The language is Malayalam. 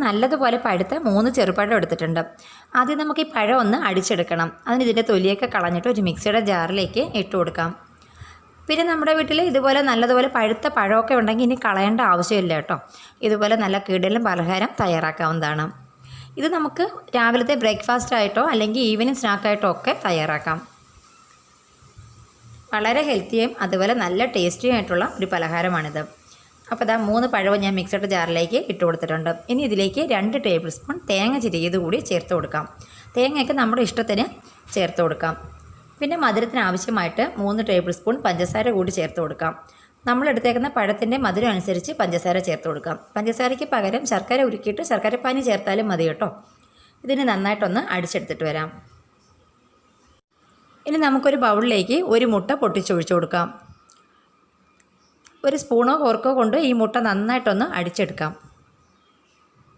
നല്ലതുപോലെ പഴുത്ത 3 ചെറുപഴം എടുത്തിട്ടുണ്ട്. ആദ്യം നമുക്ക് ഈ പഴം ഒന്ന് അടിച്ചെടുക്കണം. അതിന് ഇതിൻ്റെ തൊലിയൊക്കെ കളഞ്ഞിട്ട് ഒരു മിക്സിയുടെ ജാറിലേക്ക് ഇട്ട് കൊടുക്കാം. പിന്നെ നമ്മുടെ വീട്ടിൽ ഇതുപോലെ നല്ലതുപോലെ പഴുത്ത പഴമൊക്കെ ഉണ്ടെങ്കിൽ ഇനി കളയേണ്ട ആവശ്യമില്ല കേട്ടോ. ഇതുപോലെ നല്ല കിടിലൻ പലഹാരം തയ്യാറാക്കാവുന്നതാണ്. ഇത് നമുക്ക് രാവിലത്തെ ബ്രേക്ക്ഫാസ്റ്റ് ആയിട്ടോ അല്ലെങ്കിൽ ഈവനിങ് സ്നാക്കായിട്ടോ ഒക്കെ തയ്യാറാക്കാം. വളരെ ഹെൽത്തിയും അതുപോലെ നല്ല ടേസ്റ്റിയും ആയിട്ടുള്ള ഒരു പലഹാരമാണിത്. അപ്പോൾ ഇതാ 3 പഴവും ഞാൻ മിക്സഡ് ജാറിലേക്ക് ഇട്ട് കൊടുത്തിട്ടുണ്ട്. ഇനി ഇതിലേക്ക് 2 ടേബിൾ സ്പൂൺ തേങ്ങ ചിരകിയത് കൂടി ചേർത്ത് കൊടുക്കാം. തേങ്ങയൊക്കെ നമ്മുടെ ഇഷ്ടത്തിന് ചേർത്ത് കൊടുക്കാം. പിന്നെ മധുരത്തിന് ആവശ്യമായിട്ട് 3 ടേബിൾ സ്പൂൺ പഞ്ചസാര കൂടി ചേർത്ത് കൊടുക്കാം. നമ്മളെടുത്തേക്കുന്ന പഴത്തിൻ്റെ മധുരം അനുസരിച്ച് പഞ്ചസാര ചേർത്ത് കൊടുക്കാം. പഞ്ചസാരയ്ക്ക് പകരം ശർക്കര ഉരുക്കിയിട്ട് ശർക്കരപ്പാനി ചേർത്താലും മതി കേട്ടോ. ഇതിന് നന്നായിട്ടൊന്ന് അടിച്ചെടുത്തിട്ട് വരാം. ഇനി നമുക്കൊരു ബൗളിലേക്ക് 1 മുട്ട പൊട്ടിച്ചൊഴിച്ച് കൊടുക്കാം. ഒരു സ്പൂണോ ഫോർക്കോ കൊണ്ട് ഈ മുട്ട നന്നായിട്ടൊന്ന് അടിച്ചെടുക്കാം.